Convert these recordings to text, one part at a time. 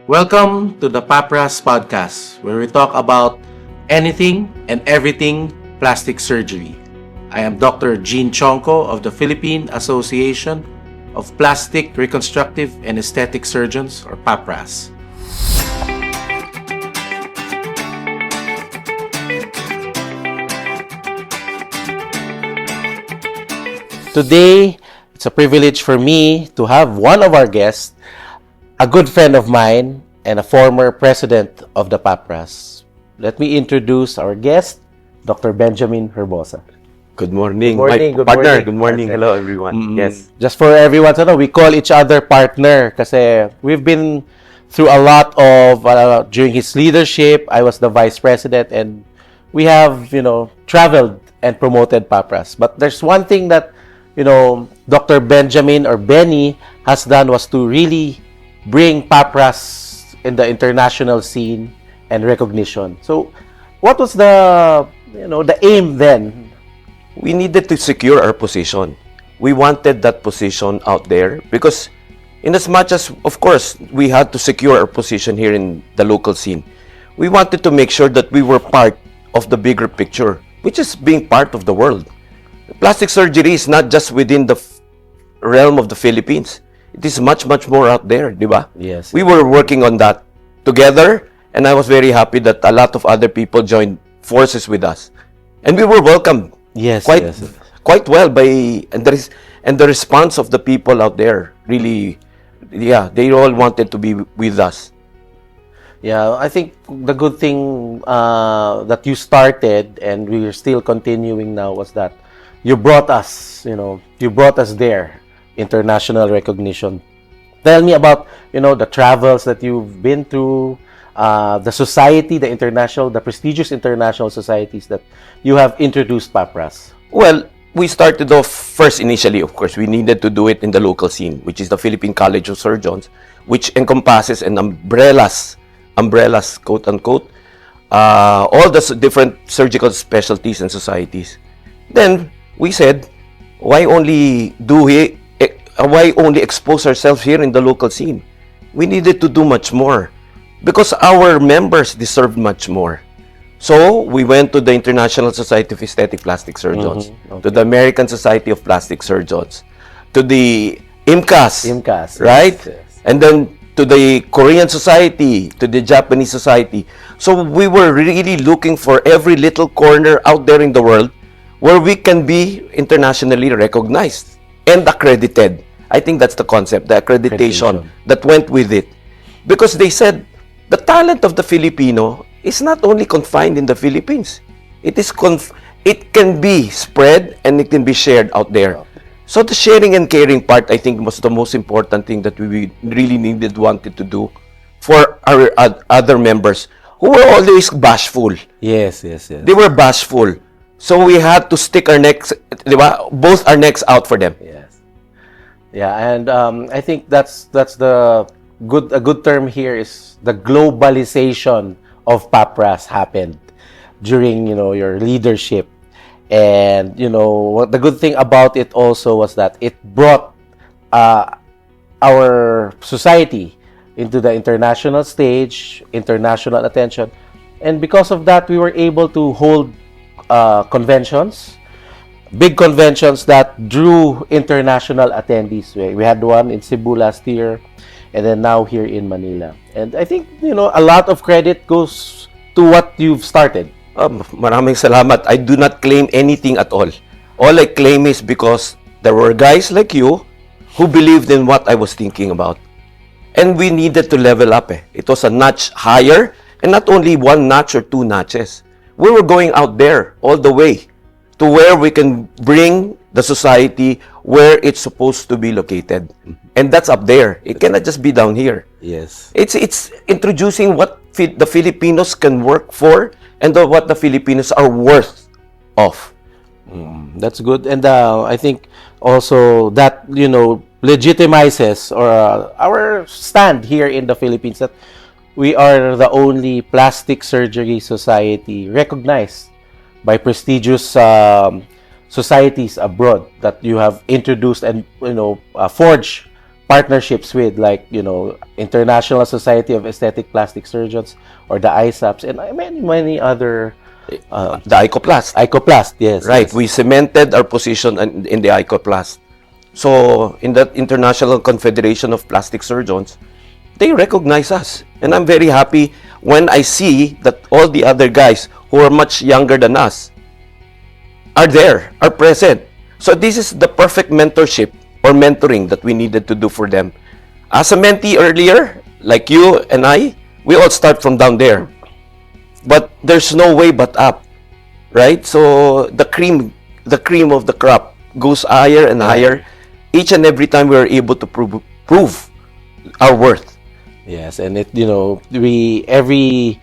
Welcome to the PAPRAS Podcast, where we talk about anything and everything plastic surgery. I am Dr. Jean Chonko of the Philippine Association of Plastic, Reconstructive, and Aesthetic Surgeons, or PAPRAS. Today, it's a privilege for me to have one of our guests, a good friend of mine and a former president of the PAPRAS. Let me introduce our guest, Dr. Benjamin Herbosa. Good morning, Good morning, my good partner. morning. Good morning. Hello, everyone. Yes. Just for everyone to know, we call each other partner kasi we've been through a lot of, during his leadership, I was the vice president and we have, traveled and promoted PAPRAS. But there's one thing that, Dr. Benjamin or Benny has done was to really bring PAPRAS in the international scene and recognition. So, what was the aim then? We needed to secure our position. We wanted that position out there because in as much as, of course, we had to secure our position here in the local scene, we wanted to make sure that we were part of the bigger picture, which is being part of the world. Plastic surgery is not just within the realm of the Philippines. It is much, much more out there, di ba? Yes. We were working on that together, and I was very happy that a lot of other people joined forces with us. And we were welcomed quite well and the response of the people out there really, they all wanted to be with us. Yeah, I think the good thing that you started and we are still continuing now was that you brought us there, international recognition. Tell me about, the travels that you've been through, the society, the prestigious international societies that you have introduced PAPRAS. Well, we started off first initially, of course, we needed to do it in the local scene, which is the Philippine College of Surgeons, which encompasses and umbrellas, quote unquote, all the different surgical specialties and societies. Then we said, why only expose ourselves here in the local scene? We needed to do much more because our members deserved much more. So we went to the International Society of Aesthetic Plastic Surgeons, to the American Society of Plastic Surgeons, to the IMCAS, right? Yes. And then to the Korean Society, to the Japanese Society. So we were really looking for every little corner out there in the world where we can be internationally recognized and accredited. I think that's the concept, the accreditation that went with it. Because they said, the talent of the Filipino is not only confined in the Philippines. It can be spread and it can be shared out there. So the sharing and caring part, I think, was the most important thing that we really wanted to do for our other members who were always bashful. Yes. They were bashful. So we had to stick our necks, both our necks out for them. Yes. Yeah, and I think that's a good term here is the globalization of PAPRAS happened during your leadership. And what the good thing about it also was that it brought our society into the international stage, international attention, and because of that we were able to hold conventions, big conventions that drew international attendees. We had one in Cebu last year, and then now here in Manila. And I think a lot of credit goes to what you've started. Maraming salamat. I do not claim anything at all. All I claim is because there were guys like you who believed in what I was thinking about. And we needed to level up. It was a notch higher, and not only one notch or two notches. We were going out there all the way to where we can bring the society where it's supposed to be located. And that's up there. It cannot just be down here. Yes. It's introducing what the Filipinos can work for and what the Filipinos are worth of. That's good. And I think also that, legitimizes our stand here in the Philippines that we are the only plastic surgery society recognized by prestigious societies abroad that you have introduced and forged partnerships with, like, International Society of Aesthetic Plastic Surgeons, or the ISAPS, and many other The ICOPLAST. ICOPLAST, yes. Right. Yes. We cemented our position in the ICOPLAST. So, in that International Confederation of Plastic Surgeons, they recognize us. And I'm very happy when I see that all the other guys who are much younger than us are there, are present. So, this is the perfect mentorship or mentoring that we needed to do for them. As a mentee earlier, like you and I, we all start from down there. But there's no way but up, right? So the cream of the crop goes higher and higher each and every time we are able to prove our worth. Yes, and we every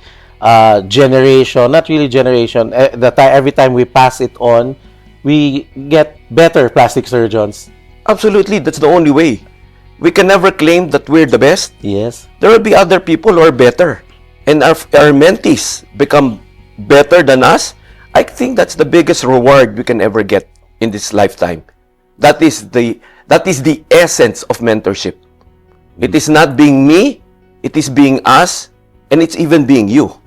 generation, not really generation, every time we pass it on, we get better plastic surgeons. Absolutely, that's the only way. We can never claim that we're the best. Yes. There will be other people who are better, and our mentees become better than us. I think that's the biggest reward we can ever get in this lifetime. That is the essence of mentorship. It is not being me, it is being us, and it's even being you.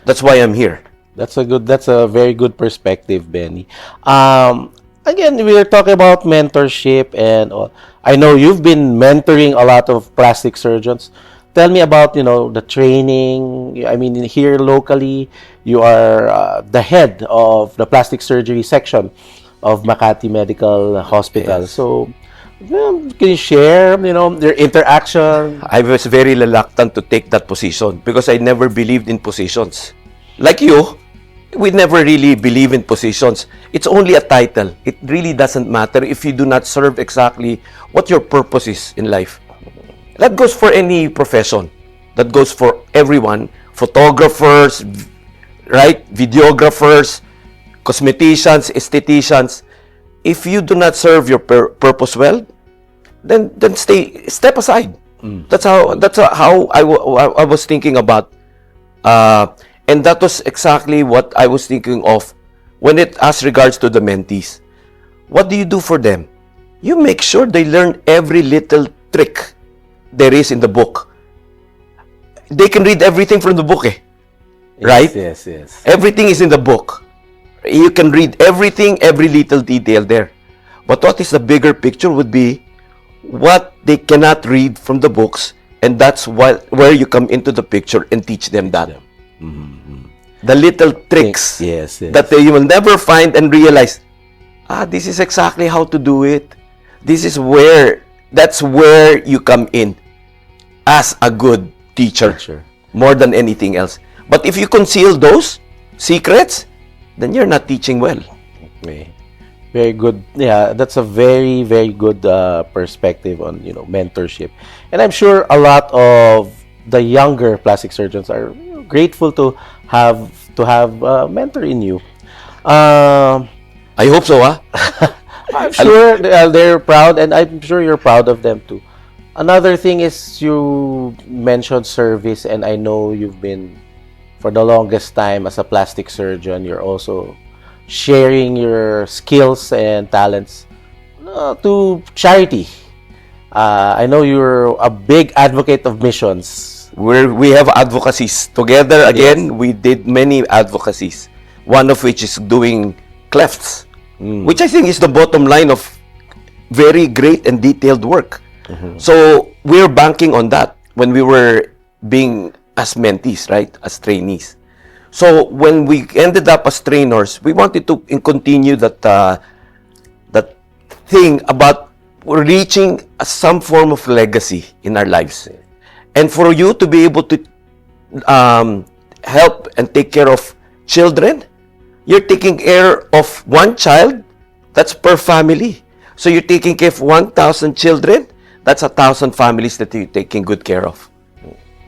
That's why I'm here. That's a very good perspective, Benny. Again, we are talking about mentorship, and I know you've been mentoring a lot of plastic surgeons. Tell me about, the training. I mean, here locally, you are the head of the plastic surgery section of Makati Medical Hospital. Yes. So, can you share, your interaction? I was very reluctant to take that position because I never believed in positions. Like you, we never really believe in positions. It's only a title. It really doesn't matter if you do not serve exactly what your purpose is in life. That goes for any profession. That goes for everyone. Photographers, right? Videographers, cosmeticians, aestheticians. If you do not serve your purpose well, then step aside. That's how I was thinking about, and that was exactly what I was thinking of when it as regards to the mentees. What do you do for them? You make sure they learn every little trick there is in the book. They can read everything from the book, right? Yes. Everything is in the book. You can read everything, every little detail there. But what is the bigger picture would be what they cannot read from the books, and that's where you come into the picture and teach them that. The little tricks Yes. that you will never find and realize, this is exactly how to do it. That's where you come in as a good teacher. More than anything else. But if you conceal those secrets, then you're not teaching well. Okay. Very good. Yeah, that's a very, very good perspective on, mentorship. And I'm sure a lot of the younger plastic surgeons are grateful to have a mentor in you. I hope so, I'm sure they're proud, and I'm sure you're proud of them too. Another thing is you mentioned service, and I know you've been, for the longest time as a plastic surgeon, you're also sharing your skills and talents to charity. I know you're a big advocate of missions. We have advocacies. Together, again, we did many advocacies. One of which is doing clefts, which I think is the bottom line of very great and detailed work. So we're banking on that when we were being as mentees, right? As trainees. So when we ended up as trainers, we wanted to continue that thing about reaching some form of legacy in our lives. And for you to be able to help and take care of children, you're taking care of one child, that's per family. So you're taking care of 1,000 children, that's 1,000 families that you're taking good care of.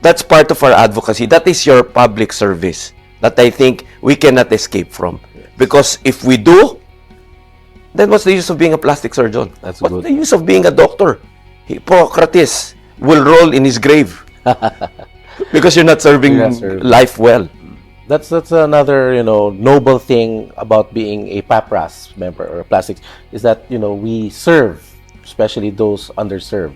That's part of our advocacy. That is your public service that I think we cannot escape from. Because if we do, then what's the use of being a plastic surgeon? What's the use of being a doctor? Hippocrates will roll in his grave because you're not serving life well. That's another noble thing about being a PAPRAS member or a plastics, is that we serve, especially those underserved.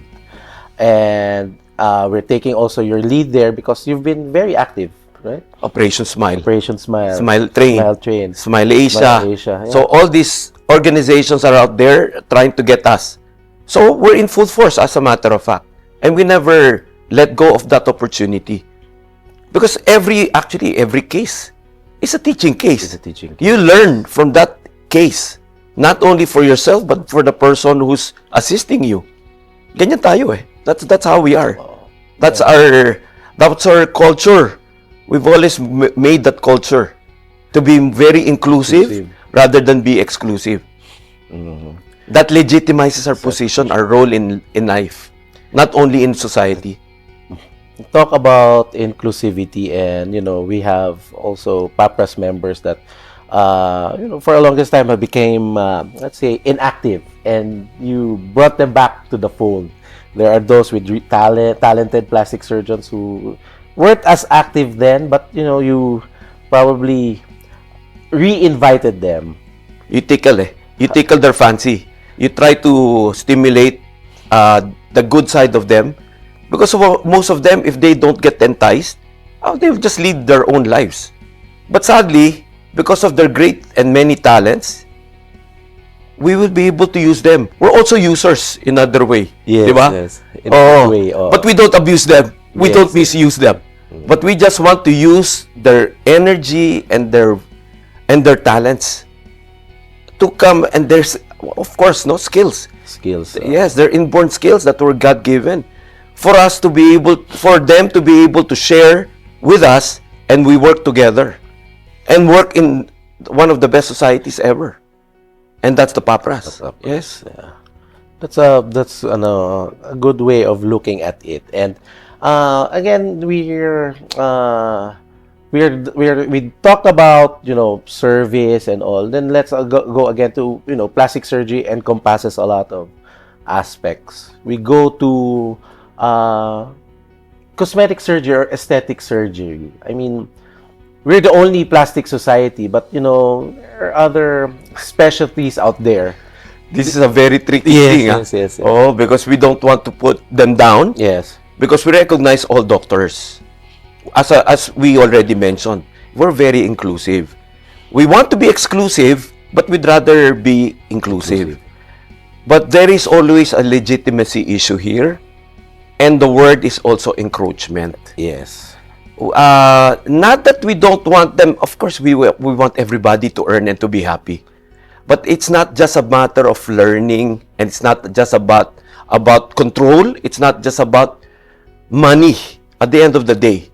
And we're taking also your lead there because you've been very active, right? Operation Smile. Operation Smile. Smile Train. Smile Train. Smile Asia. Smile Asia, yeah. So all these organizations are out there trying to get us. So we're in full force, as a matter of fact. And we never let go of that opportunity. Because every case is a teaching case. It's a teaching case. You learn from that case. Not only for yourself, but for the person who's assisting you. Ganyan tayo eh. That's how we are. That's our culture. We've always made that culture to be very inclusive rather than be exclusive. That legitimizes our position, our role in life, not only in society. Talk about inclusivity, and we have also PAPRAS members that for a longest time have became let's say inactive, and you brought them back to the fold. There are those with talented plastic surgeons who weren't as active then, but you probably re-invited them. You tickle their fancy. You try to stimulate the good side of them, because most of them, if they don't get enticed, they'll just lead their own lives. But sadly, because of their great and many talents, we will be able to use them. We're also users in another way. Yes, diba? yes. In another way. Oh. But we don't abuse them. We Yes. don't misuse them. But we just want to use their energy and their talents to come, and there's, of course, no skills. Skills. Yes, they're inborn skills that were God-given. For them to be able to share with us, and we work together. And work in one of the best societies ever. And that's the PAPRAS. Yes. Yeah. That's a good way of looking at it. And again, we talked about service and all. Then let's go again to plastic surgery encompasses a lot of aspects. We go to cosmetic surgery or aesthetic surgery. I mean, we're the only plastic society, but there are other specialties out there. This is a very tricky thing. Yes. Oh, because we don't want to put them down. Yes. Because we recognize all doctors. As we already mentioned, we're very inclusive. We want to be exclusive, but we'd rather be inclusive. But there is always a legitimacy issue here, and the word is also encroachment. Yes. Not that we don't want them. Of course, we want everybody to earn and to be happy. But it's not just a matter of learning, and it's not just about control. It's not just about money at the end of the day.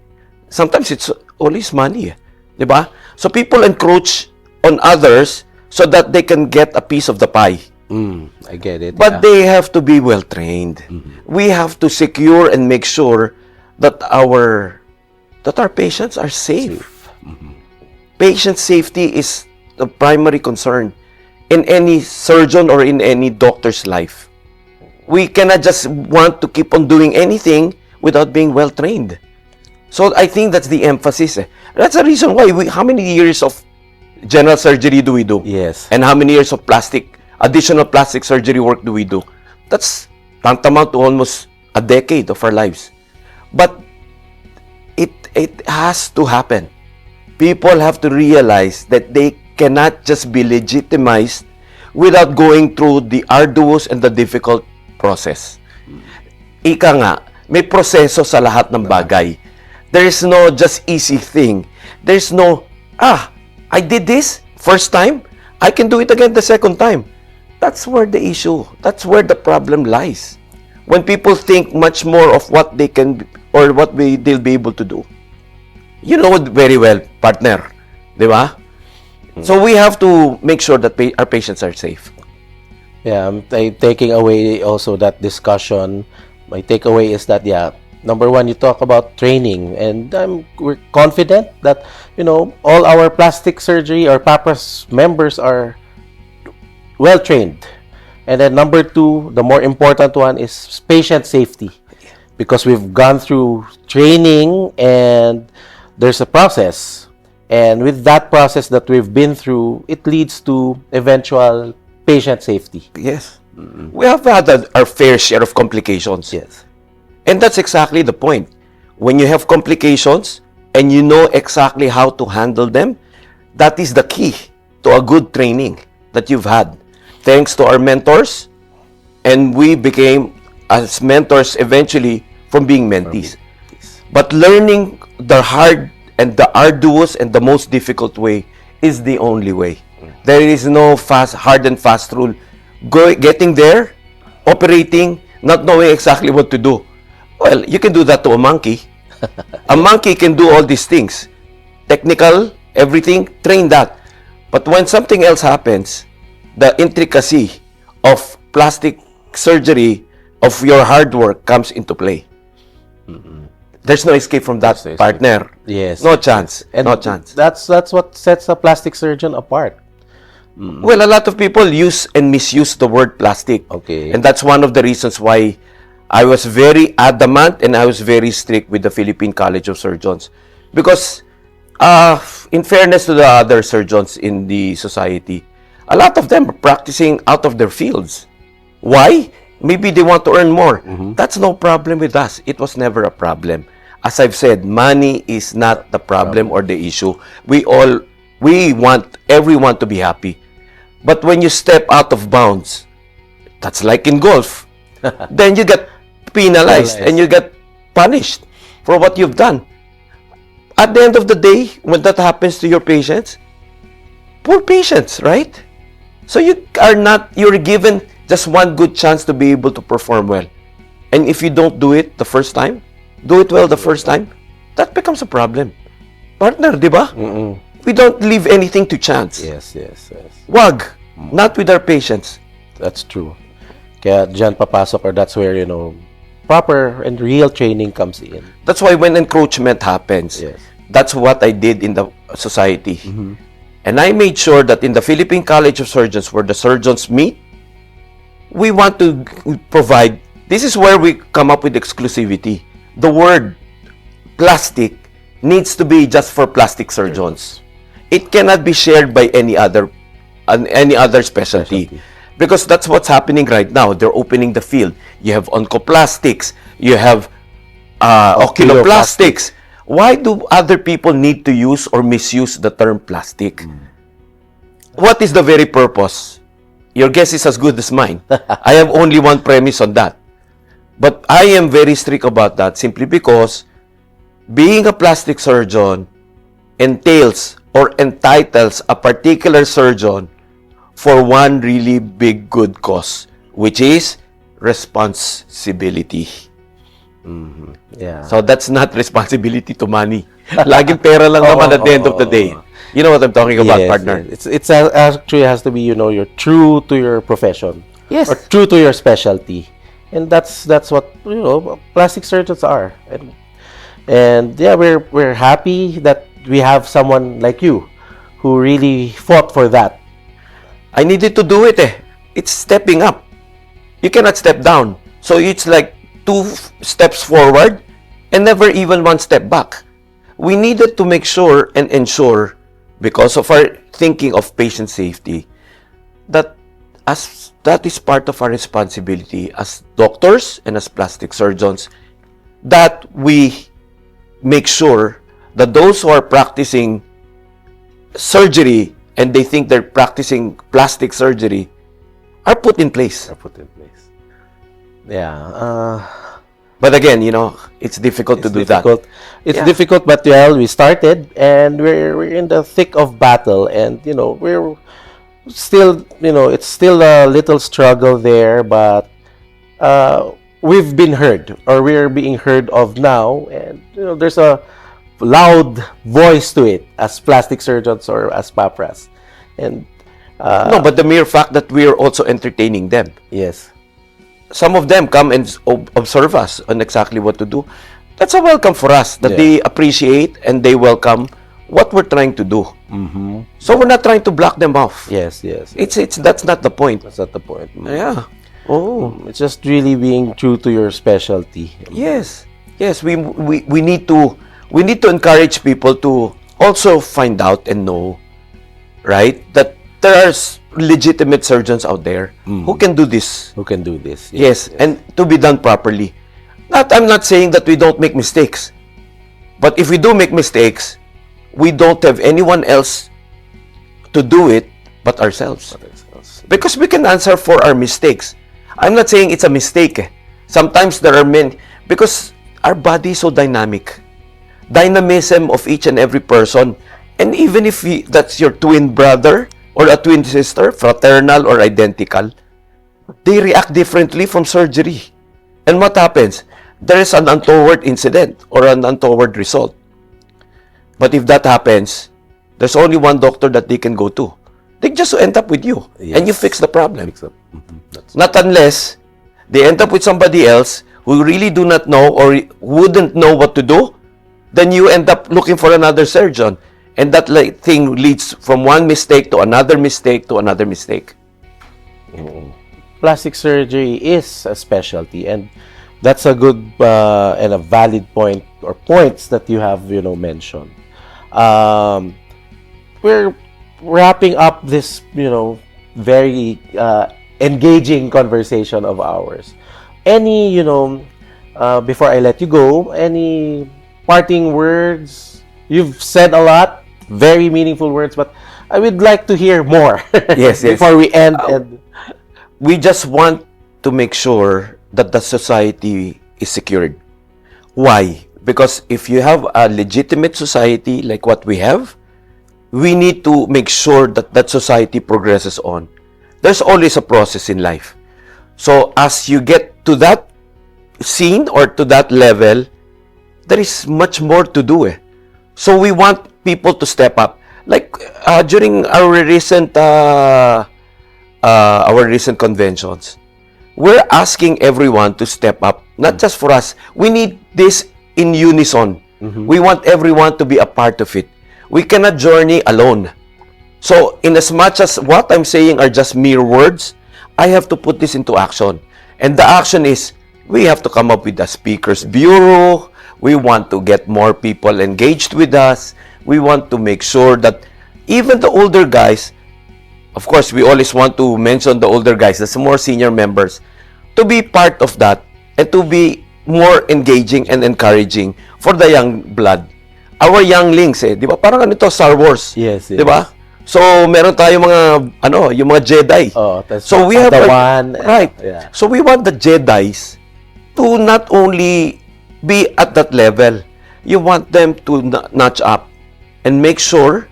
Sometimes it's always money. Diba? So people encroach on others so that they can get a piece of the pie. I get it. But they have to be well trained. We have to secure and make sure that our patients are safe. Patient safety is the primary concern in any surgeon or in any doctor's life. We cannot just want to keep on doing anything without being well trained. So I think that's the emphasis. That's the reason why how many years of general surgery do we do? Yes. And how many years of additional plastic surgery work do we do? That's tantamount to almost a decade of our lives. But it has to happen. People have to realize that they cannot just be legitimized without going through the arduous and the difficult process. Ika nga, may proseso sa lahat ng bagay. There is no just easy thing. There's no, I did this first time, I can do it again the second time. That's where the issue, that's where the problem lies. When people think much more of what they can or what they'll be able to do. You know it very well, partner. Di ba? So we have to make sure that our patients are safe. Yeah, I'm taking away also that discussion. My takeaway is that, number one, you talk about training, and we're confident that, all our plastic surgery or PAPRAS members are well trained. And then number two, the more important one is patient safety, because we've gone through training and there's a process. And with that process that we've been through, it leads to eventual patient safety. Yes. We have had our fair share of complications. Yes. And that's exactly the point. When you have complications and you know exactly how to handle them, that is the key to a good training that you've had. Thanks to our mentors, and we became as mentors eventually from being mentees. But learning the hard and the arduous and the most difficult way is the only way. There is no hard and fast rule. Getting there, operating, not knowing exactly what to do. Well, you can do that to a monkey. A monkey can do all these things. Technical, everything, train that. But when something else happens, the intricacy of plastic surgery, of your hard work comes into play. There's no escape from that, partner. Yes. No chance. And no chance. That's what sets a plastic surgeon apart. Well, a lot of people use and misuse the word plastic. Okay. And that's one of the reasons why I was very adamant and I was very strict with the Philippine College of Surgeons. Because, in fairness to the other surgeons in the society, a lot of them are practicing out of their fields. Why? Maybe they want to earn more. That's no problem with us. It was never a problem. As I've said, money is not the problem or the issue. We want everyone to be happy. But when you step out of bounds, that's like in golf. Then you get penalized and you get punished for what you've done. At the end of the day, when that happens to your patients, poor patients, right? So you're given just one good chance to be able to perform well. And if you don't do it the first time, do it well the first time, that becomes a problem. Partner, di ba? We don't leave anything to chance. Yes. Wag. Not with our patients. That's true. Kaya dyan papasok, or that's where, proper and real training comes in. That's why when encroachment happens, Yes. that's what I did in the society. And I made sure that in the Philippine College of Surgeons, where the surgeons meet, we want to provide, this is where we come up with exclusivity. The word plastic needs to be just for plastic surgeons. It cannot be shared by any other specialty. Because that's what's happening right now. They're opening the field. You have oncoplastics. You have oculoplastics. Why do other people need to use or misuse the term plastic? What is the very purpose? Your guess is as good as mine. I have only one premise on that. But I am very strict about that simply because being a plastic surgeon entails or entitles a particular surgeon for one really big good cause, which is responsibility. Yeah. So that's not responsibility to money. Laging pera lang naman at the end of the day. You know what I'm talking about, Yes, partner? yes. It's actually has to be, you're true to your profession. Yes. Or true to your specialty. And that's what, plastic surgeons are. And yeah, we're happy that we have someone like you who really fought for that. I needed to do it It's stepping up. You cannot step down. So it's like 2 steps forward and never even 1 step back. We needed to make sure and ensure, because of our thinking of patient safety, that is part of our responsibility as doctors and as plastic surgeons, that we make sure that those who are practicing surgery and they think they're practicing plastic surgery are put in place. Yeah. But again, it's difficult to do that. It's Yeah. difficult, but we started and we're in the thick of battle, and we're still, it's still a little struggle there, but we've been heard, or we're being heard of now, and there's a loud voice to it as plastic surgeons or as PAPRAS. And No, but the mere fact that we are also entertaining them. yes. Some of them come and observe us on exactly what to do. That's a welcome for us, that they appreciate and they welcome what we're trying to do. So we're not trying to block them off. Yes. That's not the point. That's not the point. Yeah. Oh. It's just really being true to your specialty. Yes. We need to encourage people to also find out and know, right, that there are legitimate surgeons out there who can do this. Who can do this? Yes, and to be done properly. I'm not saying that we don't make mistakes. But if we do make mistakes, we don't have anyone else to do it but ourselves. Because we can answer for our mistakes. I'm not saying it's a mistake. Sometimes there are many, because our body is so dynamic. Dynamism of each and every person. And even if that's your twin brother or a twin sister, fraternal or identical, they react differently from surgery. And what happens? There is an untoward incident or an untoward result. But if that happens, there's only one doctor that they can go to. They just end up with you. Yes. And you fix the problem. Not unless they end up with somebody else who really do not know or wouldn't know what to do, then you end up looking for another surgeon. And that thing leads from one mistake to another mistake to another mistake. Plastic surgery is a specialty, and that's a good and a valid point or points that you have mentioned. We're wrapping up this very engaging conversation of ours. Any before I let you go, any parting words? You've said a lot, very meaningful words, but I would like to hear more. Yes. Before we end. And We just want to make sure that the society is secured. Why? Because if you have a legitimate society like what we have, we need to make sure that that society progresses on. There's always a process in life. So as you get to that scene or to that level, there is much more to do. So we want people to step up. Like during our recent conventions, we're asking everyone to step up, not just for us. We need this in unison. We want everyone to be a part of it. We cannot journey alone. So, in as much as what I'm saying are just mere words, I have to put this into action. And the action is, we have to come up with a speakers bureau. We want to get more people engaged with us. We want to make sure that even the older guys, of course, we always want to mention the older guys, the more senior members, to be part of that and to be more engaging and encouraging for the young blood. Our younglings, di ba? Parang ano to, Star Wars. Yes. Di ba? So, meron tayo yung mga Jedi. So, we have right. Yeah. So, we want the Jedis to not only be at that level. You want them to notch up and make sure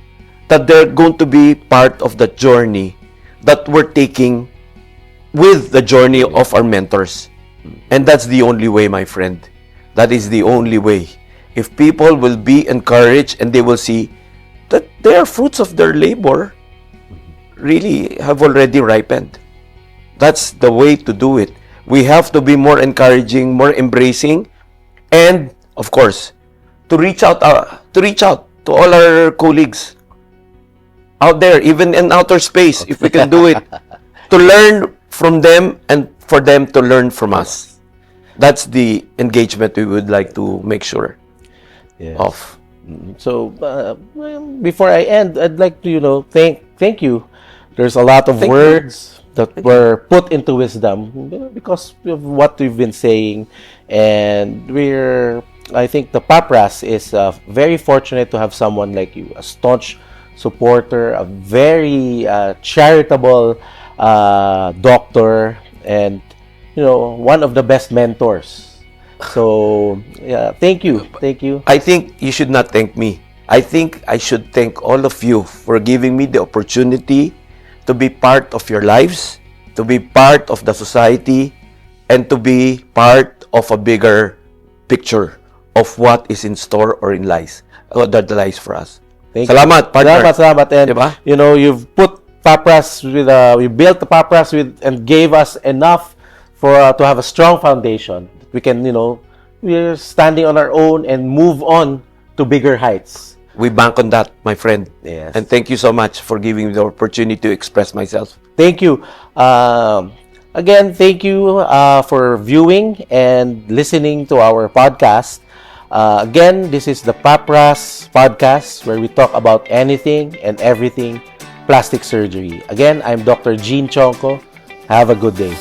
that they're going to be part of the journey that we're taking with the journey of our mentors. And that's the only way, my friend. That is the only way. If people will be encouraged and they will see that their fruits of their labor really have already ripened. That's the way to do it. We have to be more encouraging, more embracing, and of course, to reach out to all our colleagues out there, even in outer space, if we can do it, to learn from them and for them to learn from us. That's the engagement we would like to make sure of. So, before I end, I'd like to, thank you. There's a lot of words that were put into wisdom because of what we've been saying. And I think the PAPRAS is very fortunate to have someone like you, a staunch supporter, a very charitable doctor, and, one of the best mentors. So, thank you. I think you should not thank me. I think I should thank all of you for giving me the opportunity to be part of your lives, to be part of the society, and to be part of a bigger picture of what is in store or in lies, that lies for us. Salamat, partner. Salamat. And, diba? You've put PAPRAS we built the PAPRAS and gave us enough to have a strong foundation. We can, we're standing on our own and move on to bigger heights. We bank on that, my friend. Yes. And thank you so much for giving me the opportunity to express myself. Thank you. Again, thank you for viewing and listening to our podcast. Again, this is the PAPRAS Podcast, where we talk about anything and everything plastic surgery. Again, I'm Dr. Gene Chonko. Have a good day.